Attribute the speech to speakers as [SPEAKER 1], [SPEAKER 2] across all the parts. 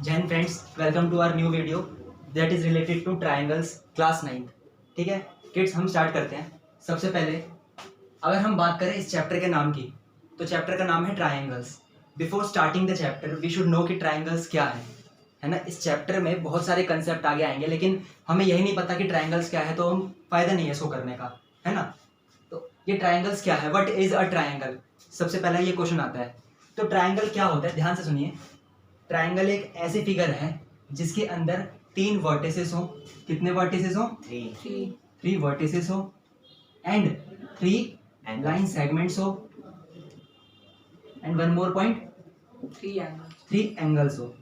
[SPEAKER 1] Jain friends, welcome to our new video that is related to triangles class 9। ठीक है kids, हम start करते हैं। सबसे पहले अगर हम बात करें इस चैप्टर के नाम की, तो चैप्टर का नाम है triangles. Before starting the chapter we should know कि ट्राइंगल्स क्या है ना। इस चैप्टर में बहुत सारे कंसेप्ट आगे आएंगे, लेकिन हमें यही नहीं पता कि ट्राइंगल्स क्या है, तो हम फायदा नहीं है इसको करने का, है ना। तो ये ट्राइंगल्स क्या है, व्हाट इज अ ट्राइंगल, सबसे पहला ये क्वेश्चन आता है। तो ट्राइंगल क्या होता है, ध्यान से सुनिए। ट्राइंगल एक ऐसी फिगर है जिसके अंदर 3 वर्टिसेस हो। कितने वर्टिसेस हो? 3 वर्टिसेस हो एंड 3 लाइन सेगमेंट्स हो and one more point 3 angles हो।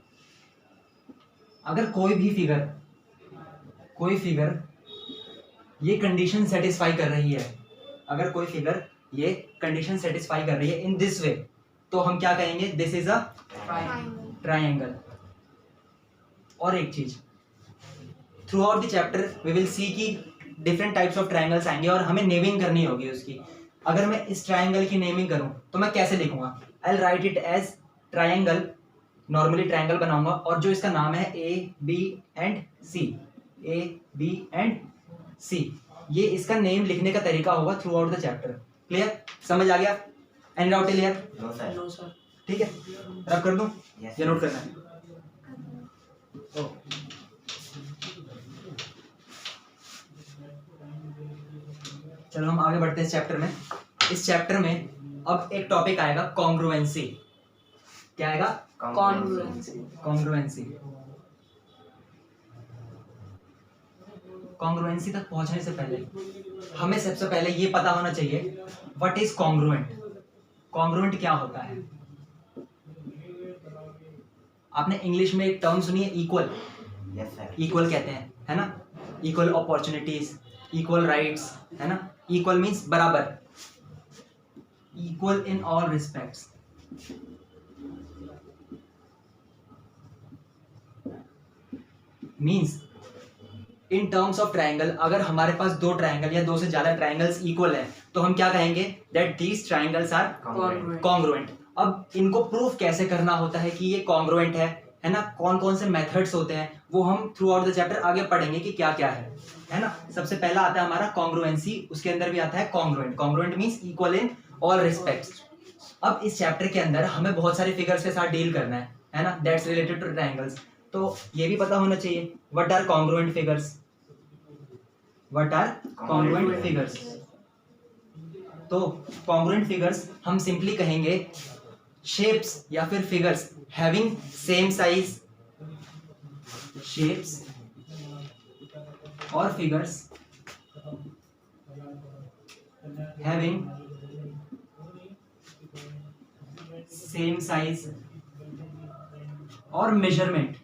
[SPEAKER 1] अगर कोई फिगर ये कंडीशन सेटिस्फाई कर रही है, अगर कोई फिगर ये कंडीशन सेटिस्फाई कर रही है इन दिस वे, तो हम क्या कहेंगे? This is a triangle. और एक चीज, throughout the chapter we will see कि डिफरेंट टाइप्स ऑफ ट्राइंगल्स आएंगे और हमें नेमिंग करनी होगी उसकी। अगर मैं इस ट्राइंगल की नेमिंग करूं तो मैं कैसे लिखूंगा? I will write it as triangle. Normally triangle बनाऊंगा और जो इसका नाम है A, B एंड C, ये इसका नेम लिखने का तरीका होगा throughout the chapter. Clear? समझ आ गया? Any doubt? Clear?
[SPEAKER 2] No sir.
[SPEAKER 1] ठीक है, रब कर दूं या नोट करना है? चलो हम आगे बढ़ते हैं इस चैप्टर में। इस चैप्टर में अब एक टॉपिक आएगा कॉन्ग्रुएंसी। क्या आएगा? कॉन्ग्रुएंसी। कॉन्ग्रुएंसी तक पहुंचने से पहले हमें सबसे पहले ये पता होना चाहिए व्हाट इज कॉन्ग्रुएंट। कॉन्ग्रुएंट क्या होता है? आपने इंग्लिश में एक टर्म सुनी है, इक्वल। इक्वल कहते हैं, है ना। इक्वल अपॉर्चुनिटीज, इक्वल राइट्स, है ना। इक्वल मीन्स बराबर, equal in all respects. Means in terms of triangle, अगर हमारे पास 2 ट्राइंगल या 2 से ज्यादा ट्राइंगल्स इक्वल है तो हम क्या कहेंगे? That these triangles are congruent. अब इनको प्रूफ कैसे करना होता है कि ये कॉन्ग्रुएंट है ना। कौन कौन से मेथड्स होते हैं वो हम थ्रू आउट द चैप्टर आगे पढ़ेंगे कि क्या क्या है ना। सबसे पहला आता है हमारा कॉन्ग्रुएंसी, उसके अंदर भी आता है congruent. Congruent means equal in all respects. अब इस चैप्टर के अंदर हमें बहुत सारे फिगर्स के साथ डील करना है ना, दैट्स रिलेटेड टू ट्राइंगल्स। तो ये भी पता होना चाहिए what are congruent figures. What are congruent figures? तो कॉन्ग्रुएंट फिगर्स हम सिंपली कहेंगे शेप्स या फिर figures having same size, shapes और फिगर्स हैविंग सेम साइज और measurement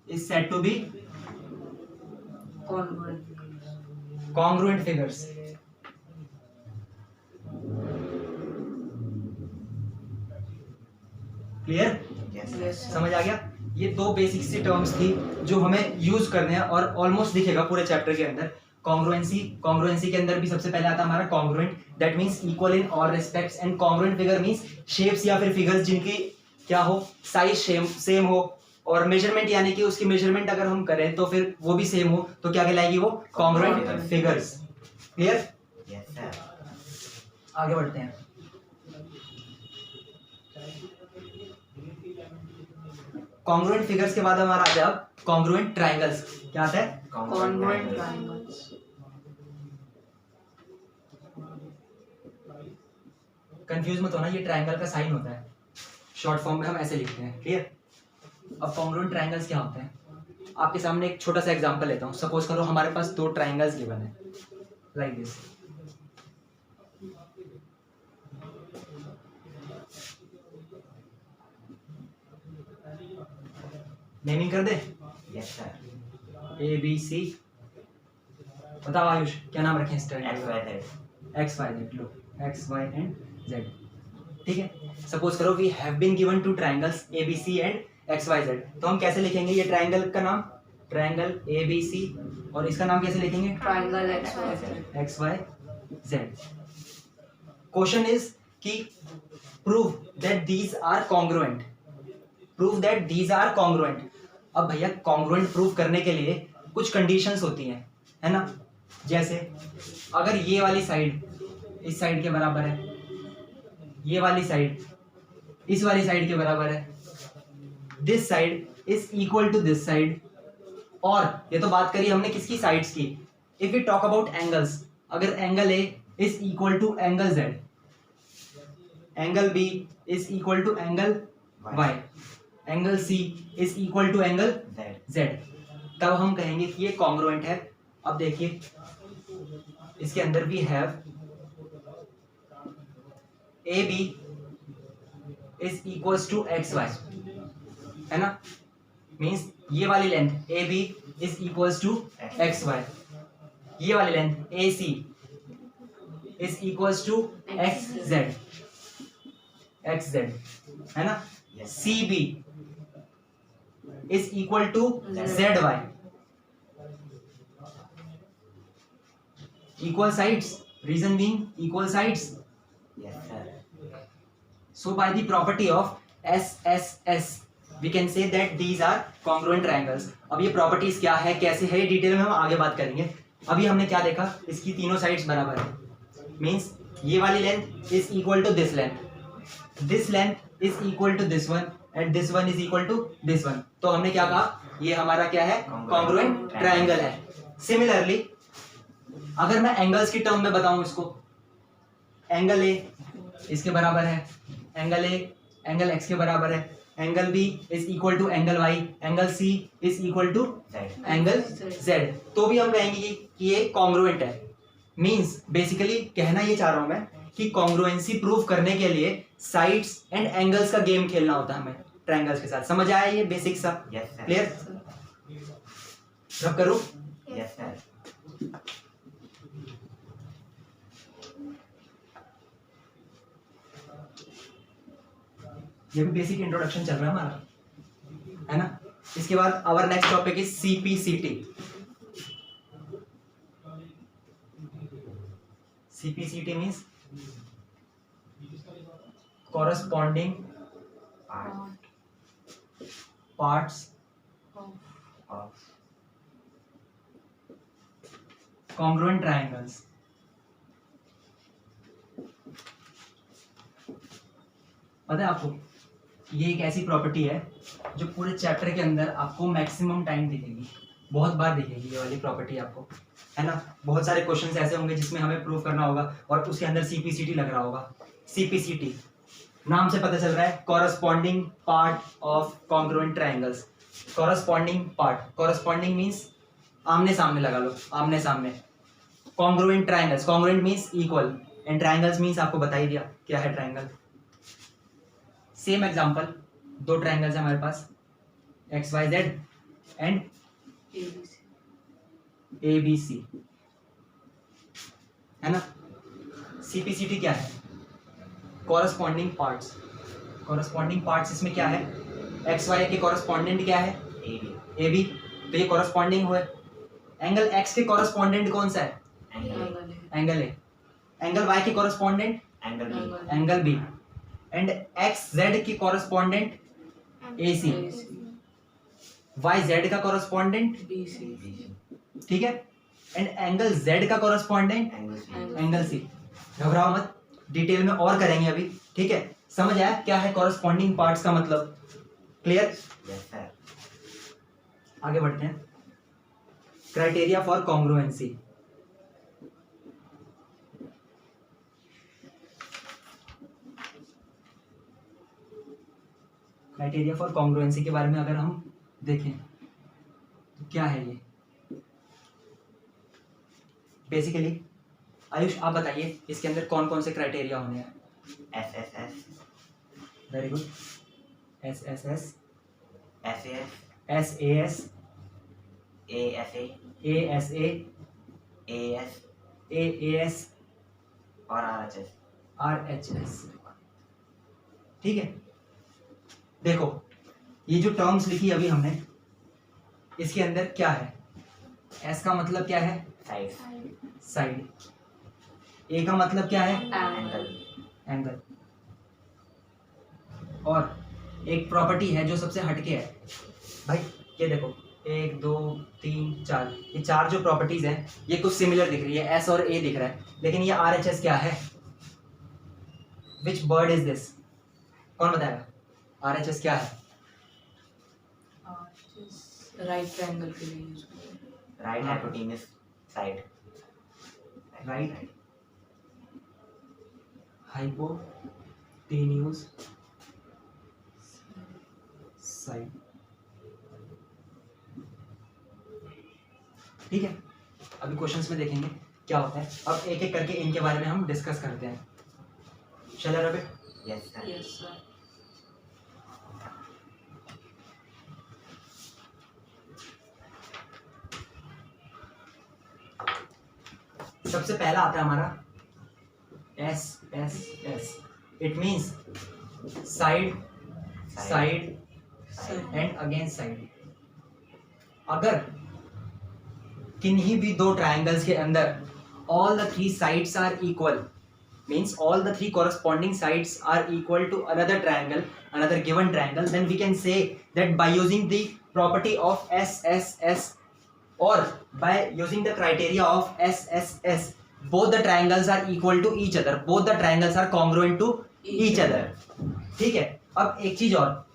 [SPEAKER 1] is said to be congruent figures. क्लियर? समझ आ गया? ये 2 बेसिक सी टर्म्स थी जो हमें यूज करने हैं और ऑलमोस्ट दिखेगा पूरे चैप्टर के अंदर। कॉन्ग्रुएंसी के अंदर भी सबसे पहले आता है हमारा congruent, that means equal in all respects. And congruent figure means shapes या फिर फिगर्स जिनकी क्या हो, साइज सेम हो और मेजरमेंट यानी कि उसकी मेजरमेंट अगर हम करें तो फिर वो भी सेम हो, तो क्या कहलाएगी वो? Congruent figures. Clear?
[SPEAKER 2] Yes sir.
[SPEAKER 1] आगे बढ़ते हैं। कॉन्ग्रुएंट फिगर्स के बाद हमारा आ जाए अब कॉन्ग्रुएंट ट्राइंगल्स। क्या आता है?
[SPEAKER 2] Congruent triangles.
[SPEAKER 1] कंफ्यूज मत होना, ये ट्राइंगल का साइन होता है, शॉर्ट फॉर्म में हम ऐसे लिखते हैं। क्लियर? अब कॉन्ग्रुएंट ट्राइंगल्स क्या होते हैं? आपके सामने एक छोटा सा एग्जांपल लेता हूँ। सपोज करो हमारे पास 2 ट्राइंगल्स गिवन है लाइक दिस। नेमिंग कर दे?
[SPEAKER 2] Yes sir.
[SPEAKER 1] ABC। बताओ आयुष, क्या नाम रखें इस ट्राइंगल का?
[SPEAKER 2] XYZ।
[SPEAKER 1] XYZ। लो, XY एंड Z। ठीक है। सपोज करो we have been given 2 triangles ABC and XYZ, तो हम कैसे लिखेंगे ये ट्राइंगल का नाम? ट्राइंगल ABC, और इसका नाम कैसे लिखेंगे?
[SPEAKER 2] Triangle
[SPEAKER 1] XYZ। क्वेश्चन इज कि prove that these are congruent, prove that these are congruent. अब भैया कॉन्ग्रुएंट प्रूव करने के लिए कुछ कंडीशंस होती हैं, है ना। जैसे अगर ये वाली साइड इस साइड के बराबर है, ये वाली साइड इस वाली साइड के बराबर है, this side is equal to this side, और ये तो बात करी हमने किसकी साइड्स की। If you talk about angles, अगर angle A is equal to angle Z, angle B is equal to angle Y, angle C is equal to angle Z, तब हम कहेंगे कि ये कॉन्ग्रुएंट है। अब देखिए इसके अंदर भी have A B is equal to X Y, है ना। मीन्स ये वाली length A B is equal to X Y, ये वाली length A C is equal to X Z, X Z, है ना। C B is equal to Z Y, equal sides, reason being equal sides.
[SPEAKER 2] Yes, sir.
[SPEAKER 1] So by the property of SSS we can say that these are congruent triangles. अब ये properties क्या है, कैसे है, ये detail में हम आगे बात करेंगे। अभी हमने क्या देखा, इसकी तीनों साइड्स बराबर है, मीन्स ये वाली length is equal to this length, this length is equal to this one, and this one is equal to this one. तो हमने क्या कहा, ये हमारा क्या है, कॉन्ग्रुएंट ट्राइंगल है। सिमिलरली अगर मैं एंगल्स की टर्म में बताऊं इसको, एंगल ए इसके बराबर है, एंगल ए एंगल एक्स के बराबर है, angle B is equal to angle Y, angle C is equal to angle Z, तो भी हम कहेंगे कि ये कॉन्ग्रुएंट है। मींस बेसिकली कहना ये चाह रहा हूं मैं कि कॉन्ग्रुएंसी प्रूव करने के लिए साइड्स एंड एंगल्स का गेम खेलना होता है हमें ट्रायंगल्स के साथ। समझ आया ये बेसिक सा? क्लियर? रब करूं?
[SPEAKER 2] Yes, sir.
[SPEAKER 1] ये भी बेसिक इंट्रोडक्शन चल रहा है हमारा, है ना। इसके बाद our next topic is CPCT. CPCT means corresponding parts
[SPEAKER 2] Of
[SPEAKER 1] congruent triangles। पता है आपको, ये एक ऐसी प्रॉपर्टी है जो पूरे चैप्टर के अंदर आपको मैक्सिमम टाइम दिखेगी, बहुत बार दिखेगी ये वाली प्रॉपर्टी आपको, है ना। बहुत सारे क्वेश्चंस ऐसे होंगे जिसमें हमें प्रूव करना होगा और उसके अंदर सीपीसीटी लग रहा होगा। सीपीसीटी नाम से पता चल रहा है, corresponding part of congruent triangles. Corresponding part, corresponding means आमने सामने लगा लो, आमने सामने। Congruent triangles, congruent means equal, and triangles means आपको बता ही दिया क्या है ट्रायंगल। सेम एग्जांपल, दो ट्रायंगल्स है हमारे पास, X Y Z and A B C, है ना। सीपीसीटी क्या है, कॉरस्पॉन्डिंग पार्ट्स। कॉरस्पॉन्डिंग पार्ट्स इसमें क्या है, एक्स वाई के कॉरस्पॉन्डेंट क्या है, ए बी, तो ये कॉरस्पॉन्डिंग हुए। एंगल एक्स के कॉरस्पॉन्डेंट कौन सा है, एंगल ए। एंगल वाई के correspondent angle B, and X Z की correspondent A C, Y Z का कॉरस्पॉन्डेंट
[SPEAKER 2] B C
[SPEAKER 1] ठीक है, एंड एंगल जेड का कॉरस्पॉन्डेंट एंगल सी। घबराओ मत, डिटेल में और करेंगे अभी, ठीक है। समझ आया क्या है कॉरस्पॉन्डिंग पार्ट्स का मतलब? क्लियर?
[SPEAKER 2] Yes, sir.
[SPEAKER 1] आगे बढ़ते हैं। Criteria for congruency. Criteria for congruency के बारे में अगर हम देखें तो क्या है ये बेसिकली? आयुष आप बताइए इसके अंदर कौन कौन से क्राइटेरिया होने हैं?
[SPEAKER 2] SSS
[SPEAKER 1] very good. SSS,
[SPEAKER 2] SAS
[SPEAKER 1] SAS,
[SPEAKER 2] ASA
[SPEAKER 1] ASA,
[SPEAKER 2] AS
[SPEAKER 1] AAS,
[SPEAKER 2] और RHS।
[SPEAKER 1] RHS, ठीक है। देखो ये जो टर्म्स लिखी अभी हमने, इसके अंदर क्या है? S का मतलब क्या है,
[SPEAKER 2] साइड,
[SPEAKER 1] साइड। A का मतलब क्या है,
[SPEAKER 2] एंगल,
[SPEAKER 1] एंगल। और एक प्रॉपर्टी है जो सबसे हटके है भाई, ये देखो 1 2 3 4, ये 4 जो प्रॉपर्टीज हैं ये कुछ सिमिलर दिख रही है, एस और ए दिख रहा है, लेकिन ये आर एच एस क्या है? विच बर्ड इज दिस? कौन बताएगा आर एच एस क्या है?
[SPEAKER 3] राइट ट्रायंगल के लिए यूज करते हैं।
[SPEAKER 2] Right hypotenuse side.
[SPEAKER 1] Right hypotenuse side. ठीक है, अभी क्वेश्चंस में देखेंगे क्या होता है। अब एक एक करके इनके बारे में हम डिस्कस करते हैं। शैल रबे,
[SPEAKER 2] यस सर।
[SPEAKER 3] Yes sir.
[SPEAKER 1] सबसे पहला आता है हमारा S S S. It means side side and against side. अगर किन्हीं भी दो ट्रायंगल्स के अंदर all the three sides are equal, means all the three corresponding sides are equal to another triangle, another given triangle, then we can say that by using the property of SSS or by using the criteria of SSS, both the triangles are equal to each other, both the triangles are congruent to each other। ठीक है, अब एक चीज और,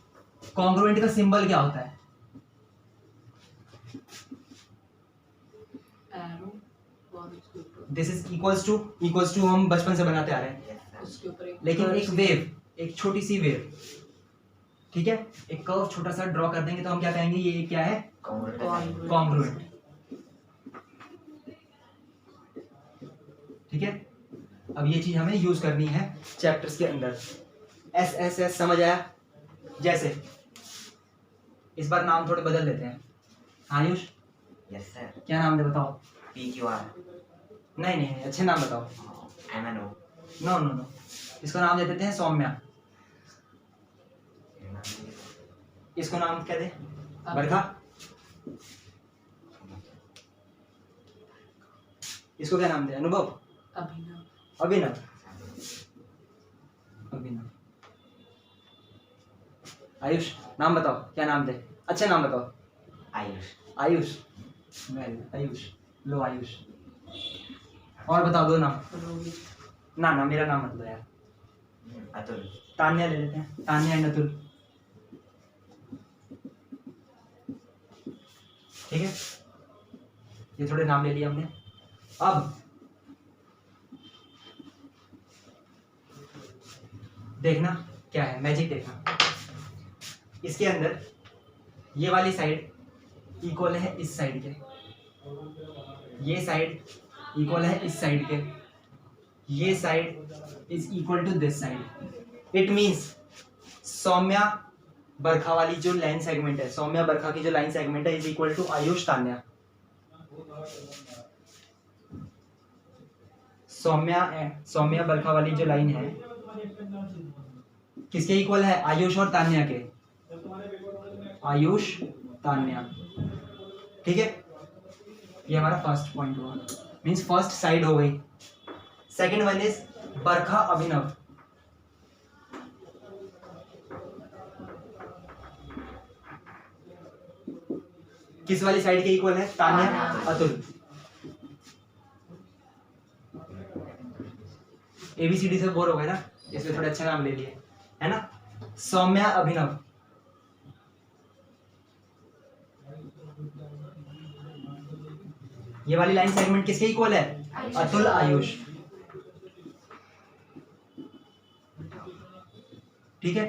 [SPEAKER 1] congruent का symbol क्या होता है?
[SPEAKER 3] एरो और उसके ऊपर
[SPEAKER 1] दिस इज इक्वल्स टू हम बचपन से बनाते आ रहे हैं,
[SPEAKER 2] यस सर।
[SPEAKER 3] उसके ऊपर एक
[SPEAKER 1] लेकिन
[SPEAKER 3] curve
[SPEAKER 1] एक वेव, एक छोटी सी वेव, ठीक है, एक कर्व छोटा सा ड्रॉ कर देंगे तो हम क्या कहेंगे? ये क्या है?
[SPEAKER 2] Congruent।
[SPEAKER 1] कॉन्ग्रुएंट। ठीक है, अब ये चीज हमें यूज करनी है चैप्टर्स के अंदर। एस एस एस समझ आया? जैसे इस बार नाम थोड़े बदल देते हैं। Ayush,
[SPEAKER 2] yes sir.
[SPEAKER 1] क्या नाम दे बताओ?
[SPEAKER 2] PQR।
[SPEAKER 1] नहीं नहीं नहीं, अच्छे नाम बताओ।
[SPEAKER 2] MNO।
[SPEAKER 1] नो नो नो, इसको नाम दे देते हैं सौम्या। इसको नाम क्या दे? बरखा। इसको क्या नाम दे? अनुभव।
[SPEAKER 3] अभिनव।
[SPEAKER 1] अभिनव। अभिनव। आयुष, नाम बताओ, क्या नाम दे? अच्छा नाम बताओ।
[SPEAKER 2] आयुष।
[SPEAKER 1] आयुष, वेल आयुष, लो आयुष। और बताओ दो नाम।
[SPEAKER 3] रोहित।
[SPEAKER 1] ना ना, मेरा नाम मत लो यार।
[SPEAKER 2] अतुल।
[SPEAKER 1] तान्या ले लेते हैं, तान्या एंड अतुल। ठीक है, ये थोड़े नाम ले लिए हमने। अब देखना क्या है, मैजिक देखना। इसके अंदर ये वाली साइड इक्वल है इस साइड के, ये साइड इक्वल है इस साइड के, ये side is equal to this side. It means Saumya Barkha वाली जो लाइन सेगमेंट है, सौम्या बरखा की जो लाइन सेगमेंट है is equal to Ayush Tanya. Saumya Barkha वाली जो लाइन है किसके इक्वल है? आयुष और तान्या के। आयुष तान्या। ठीक है, ये हमारा फर्स्ट पॉइंट हुआ, मींस फर्स्ट साइड हो गई। सेकंड वन इज बरखा अभिनव। किस वाली साइड के इक्वल है? तान्या अतुल। एबीसीडी से बोर हो गए ना, इसमें थोड़े अच्छे नाम ले लिए, है ना। सौम्या अभिनव। ये वाली लाइन सेगमेंट किसके इक्वल है? अतुल आयुष। ठीक है,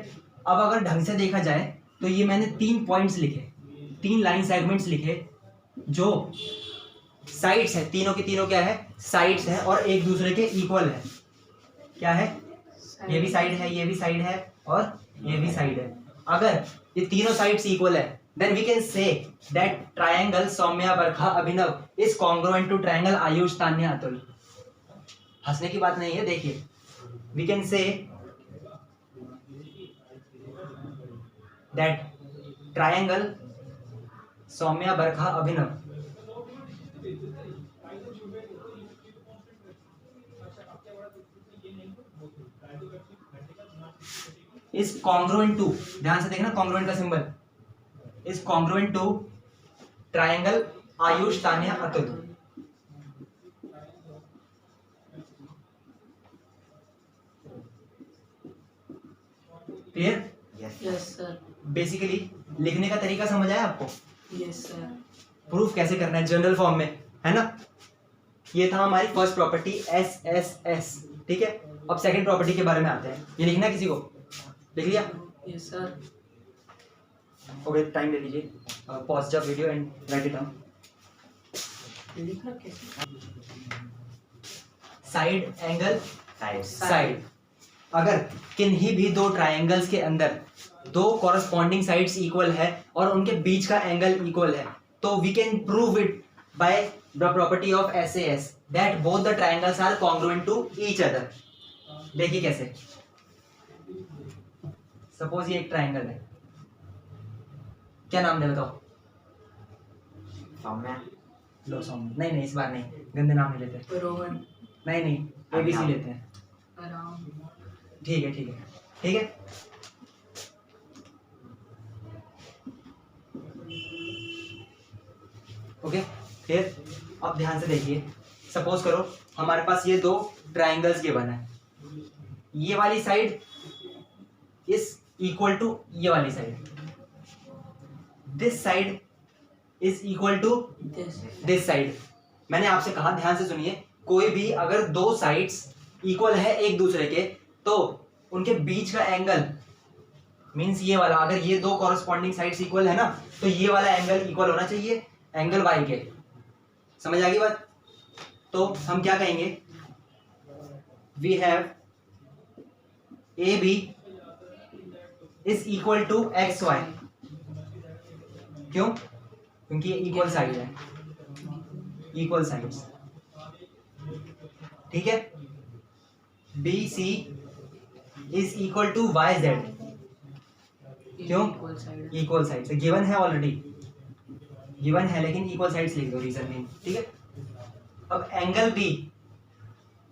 [SPEAKER 1] अब अगर ढंग से देखा जाए तो ये मैंने 3 पॉइंट्स लिखे, 3 लाइन सेगमेंट्स लिखे जो साइड्स है, तीनों के तीनों क्या है? साइड्स है और एक दूसरे के इक्वल है। क्या है? ये भी साइड है, ये भी साइड है और ये भी साइड है। अगर ये तीनों साइड्स इक्वल है then we can say that triangle Saumya Barkha Abhinav is congruent to triangle Ayush Tanya Atul. हंसने की बात नहीं है, देखिए we can say that triangle Saumya Barkha Abhinav is congruent to, ध्यान से देखना कॉन्ग्रुएंट का symbol, is congruent to triangle Ayush Tanya Atul. Clear?
[SPEAKER 2] Yes.
[SPEAKER 3] Yes sir.
[SPEAKER 1] Basically लिखने का तरीका समझ आया आपको?
[SPEAKER 3] Yes sir.
[SPEAKER 1] प्रूफ कैसे करना है जनरल फॉर्म में, है ना? ये था हमारी first property S S S, ठीक है। अब सेकंड प्रॉपर्टी के बारे में आते हैं। ये लिखना है किसी को? लिख लिया?
[SPEAKER 3] Yes sir.
[SPEAKER 1] ओके, टाइम ले लीजिए, pause the video and right it down.
[SPEAKER 3] लिखा कैसे?
[SPEAKER 1] Side angle
[SPEAKER 2] Side.
[SPEAKER 1] साइड, अगर किन्हीं भी दो ट्रायंगल्स के अंदर दो कॉरस्पॉन्डिंग साइड्स इक्वल है और उनके बीच का एंगल इक्वल है, तो we can prove it by the property of SAS that both the triangles are congruent to each other. देखिए कैसे, सपोज ये एक ट्रायंगल है, क्या नाम दे बताओ?
[SPEAKER 2] सौम्या.
[SPEAKER 1] लो सॉन्ग, नहीं इस बार नहीं, गंदे नाम नहीं लेते,
[SPEAKER 3] रोहन।
[SPEAKER 1] नहीं ABC लेते हैं।
[SPEAKER 3] आराम।
[SPEAKER 1] ठीक है। ओके, फिर अब ध्यान से देखिए, सपोज करो हमारे पास ये दो ट्रायंगल्स गिवन है, ये वाली साइड इज इक्वल टू ये वाली side, this side is equal to this side. मैंने आपसे कहा, ध्यान से सुनिए, कोई भी अगर दो साइड्स इक्वल है एक दूसरे के तो उनके बीच का एंगल मींस ये वाला, अगर ये दो कॉरस्पॉन्डिंग साइड्स इक्वल है ना तो ये वाला एंगल इक्वल होना चाहिए एंगल y के। समझ आ गई बात? तो हम क्या कहेंगे, we have AB is equal to XY। क्यों? क्योंकि ये इक्वल साइड है, इक्वल साइड्स, ठीक है। BC is equal to YZ। क्यों? इक्वल साइड्स गिवन है, ऑलरेडी गिवन है, लेकिन इक्वल साइड्स लिख दो रीजन में, ठीक है। अब angle B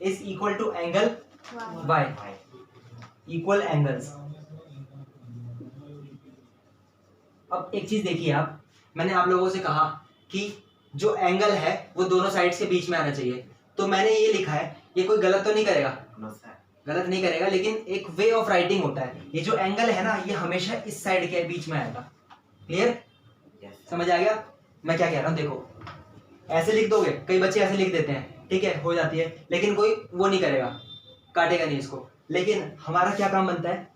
[SPEAKER 1] is equal to angle Y, equal angles. अब एक चीज देखिए आप, मैंने आप लोगों से कहा कि जो एंगल है वो दोनों साइड्स के बीच में आना चाहिए, तो मैंने ये लिखा है, ये कोई गलत तो नहीं करेगा?
[SPEAKER 2] No, sir.
[SPEAKER 1] गलत नहीं करेगा, लेकिन एक वे ऑफ राइटिंग होता है, ये जो एंगल है ना ये हमेशा इस साइड के बीच में आएगा। क्लियर?
[SPEAKER 2] Yes, sir.
[SPEAKER 1] समझ आ गया मैं क्या कह रहा हूँ? देखो, ऐसे लिख दोगे, कई बच्चे ऐसे लिख देते हैं, ठीक है, हो जाती है, लेकिन कोई वो नहीं करेगा, काटेगा नहीं इसको। लेकिन हमारा क्या काम बनता है,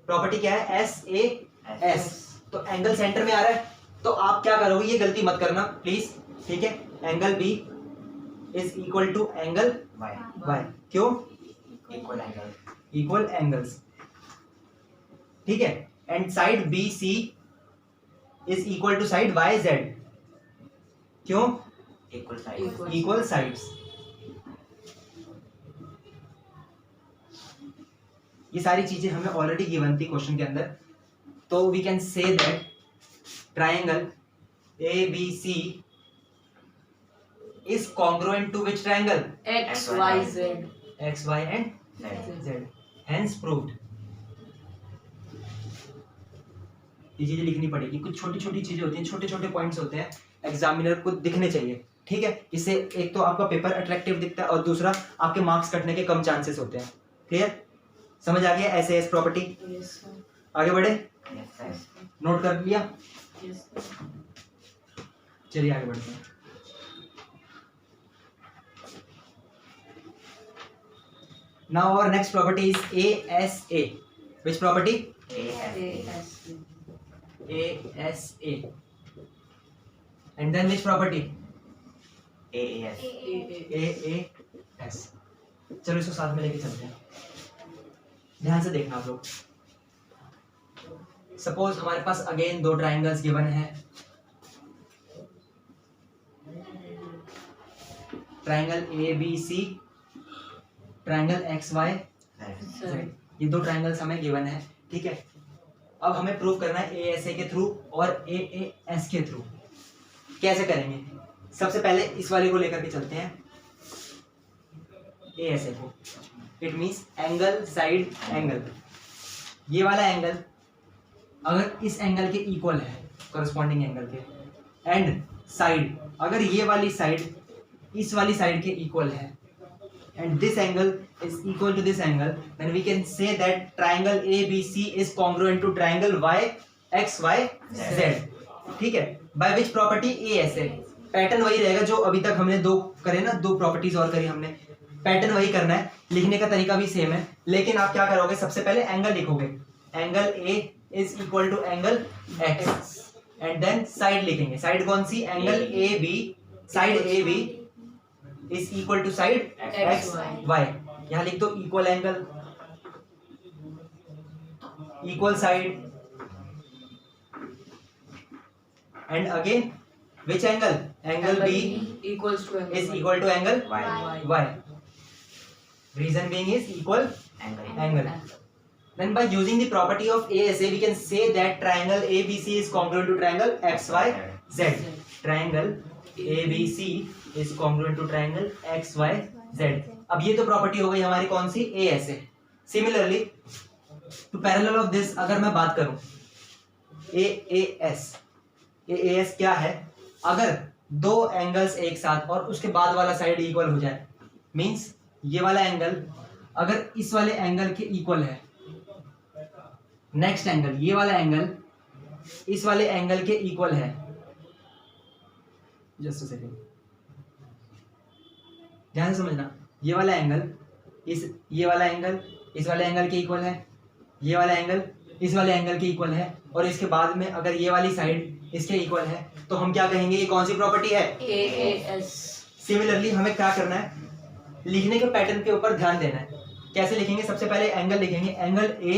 [SPEAKER 1] प्रॉपर्टी क्या है, SAS, तो एंगल सेंटर में आ रहा है, तो आप क्या करोगे, ये गलती मत करना प्लीज, ठीक है। Angle B is equal to angle
[SPEAKER 2] Y.
[SPEAKER 1] Y। क्यों?
[SPEAKER 2] Equal angle.
[SPEAKER 1] इक्वल एंगल्स, ठीक है। And side BC is equal to side YZ। क्यों?
[SPEAKER 2] Equal sides.
[SPEAKER 1] Equal sides. ये सारी चीजें हमें ऑलरेडी गिवन थी क्वेश्चन के अंदर, तो we can say that triangle ABC is congruent to which triangle?
[SPEAKER 3] XYZ।
[SPEAKER 1] XY and
[SPEAKER 2] Z.
[SPEAKER 1] Z, hence proved। ये चीजें लिखनी पड़ेगी, कुछ छोटी छोटी चीजें होती हैं, छोटे छोटे पॉइंट्स होते हैं, एग्जामिनर को दिखने चाहिए, ठीक है। इससे एक तो आपका पेपर अट्रैक्टिव दिखता है और दूसरा आपके मार्क्स कटने के कम चांसेस होते हैं। क्लियर? समझ आ गया SAS प्रॉपर्टी?
[SPEAKER 3] Yes sir.
[SPEAKER 1] आगे बढ़े,
[SPEAKER 2] Yes, sir.
[SPEAKER 1] नोट कर लिया?
[SPEAKER 3] Yes sir.
[SPEAKER 1] चलिए आगे बढ़ते हैं। Now our next property is ASA. Which property?
[SPEAKER 2] AS.
[SPEAKER 1] ASA. And then which property?
[SPEAKER 2] AAS.
[SPEAKER 1] AAS. चलो इसको साथ में लेके चलते हैं, ध्यान से देखना आप लोग। सपोज हमारे पास अगेन दो ट्राइंगल्स गिवन है, triangle ABC, triangle XY Z। ये दो ट्राइंगल्स हमें गिवन है, ठीक है। अब हमें प्रूव करना है ASA के थ्रू और AAS के थ्रू। कैसे करेंगे? सबसे पहले इस वाले को लेकर के चलते हैं, ASA को। It means angle side angle, ये वाला एंगल अगर इस एंगल के इक्वल है, करस्पॉन्डिंग एंगल के, एंड साइड अगर ये वाली साइड इस वाली साइड के इक्वल है, and this angle is equal to this angle, then we can say that triangle ABC is congruent to triangle YXYZ. ठीक है, by which property ASA. Pattern वही रहेगा जो अभी तक हमने दो करे ना, दो प्रॉपर्टीज और करी हमने, पैटर्न वही करना है, लिखने का तरीका भी सेम है, लेकिन आप क्या करोगे, सबसे पहले एंगल लिखोगे, angle A is equal to angle X, and then side लिखेंगे, साइड कौन सी, angle AB, side AB is equal to side x y. यहाँ लिख दो equal angle, equal side, and again which angle, angle B
[SPEAKER 3] equals to
[SPEAKER 1] is equal to angle
[SPEAKER 2] Y.
[SPEAKER 1] y. Reason being is equal angle. Then by using the property of ASA we can say that triangle ABC is congruent to triangle XYZ. Triangle ABC is congruent to triangle XYZ. अब ये तो property हो गई हमारी कौन सी, ASA. Similarly to parallel of this अगर मैं बात करूं AAS, AAS क्या है, अगर दो एंगल्स एक साथ और उसके बाद वाला साइड इक्वल हो जाए, मींस ये वाला एंगल अगर इस वाले एंगल के इक्वल है, नेक्स्ट एंगल ये वाला एंगल इस वाले एंगल के इक्वल है, जस्ट अ सेकंड ध्यान से समझना, ये वाला एंगल ये वाला एंगल इस वाले एंगल के इक्वल है, ये वाला एंगल इस वाले एंगल के इक्वल है, और इसके बाद में अगर ये वाली साइड इसके इक्वल है, तो हम क्या कहेंगे, ये कौन सी प्रॉपर्टी है,
[SPEAKER 3] AAS.
[SPEAKER 1] सिमिलरली हमें क्या करना है, लिखने के पैटर्न के ऊपर ध्यान देना है. कैसे लिखेंगे, सबसे पहले एंगल लिखेंगे, angle A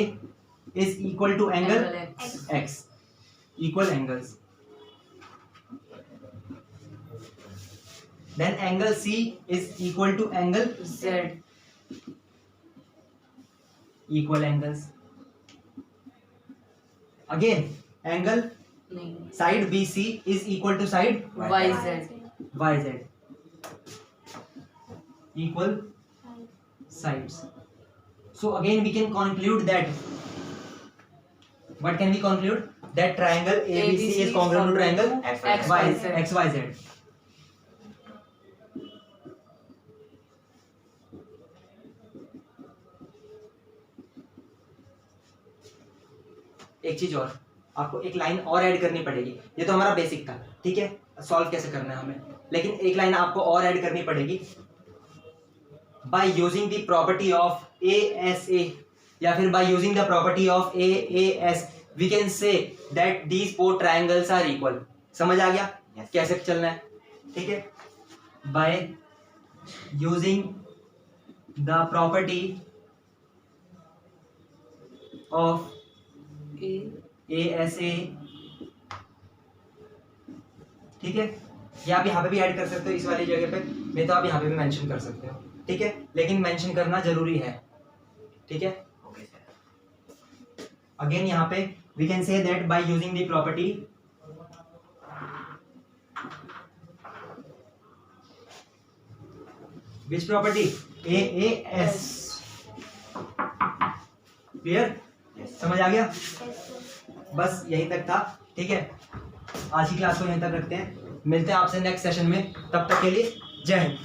[SPEAKER 1] is equal to angle X, equal angles. Then angle C is equal to angle
[SPEAKER 3] Z.
[SPEAKER 1] equal angles. Again angle
[SPEAKER 3] नहीं.
[SPEAKER 1] side BC is equal to side
[SPEAKER 3] YZ.
[SPEAKER 1] YZ. Equal sides. So again we can conclude that, what can we conclude, that triangle ABC is congruent to triangle XYZ. एक चीज और, आपको एक line और add करनी पड़ेगी, ये तो हमारा बेसिक था, ठीक है, सॉल्व कैसे करना है हमें, लेकिन एक लाइन आपको और ऐड करनी पड़ेगी. By using the property of ASA या फिर by using the property of AAS we can say that these four triangles are equal. समझ आ गया
[SPEAKER 2] Yes.
[SPEAKER 1] कैसे चलना है, ठीक है. By using the property of ASA, ठीक है, या आप यहाँ पे भी ऐड कर सकते हो इस वाली जगह पे, नहीं तो आप यहाँ पे भी मेंशन कर सकते हो, ठीक है, लेकिन मेंशन करना जरूरी है, ठीक है.
[SPEAKER 2] Okay, sir.
[SPEAKER 1] अगेन यहाँ पे we can say that by using the property which property, AAS. Clear,
[SPEAKER 2] Yes.
[SPEAKER 1] समझ आ गया, बस यहीं तक था, ठीक है. आज की क्लास को यहीं तक रखते हैं, मिलते हैं आपसे नेक्स्ट सेशन में, तब तक के लिए जय हिंद.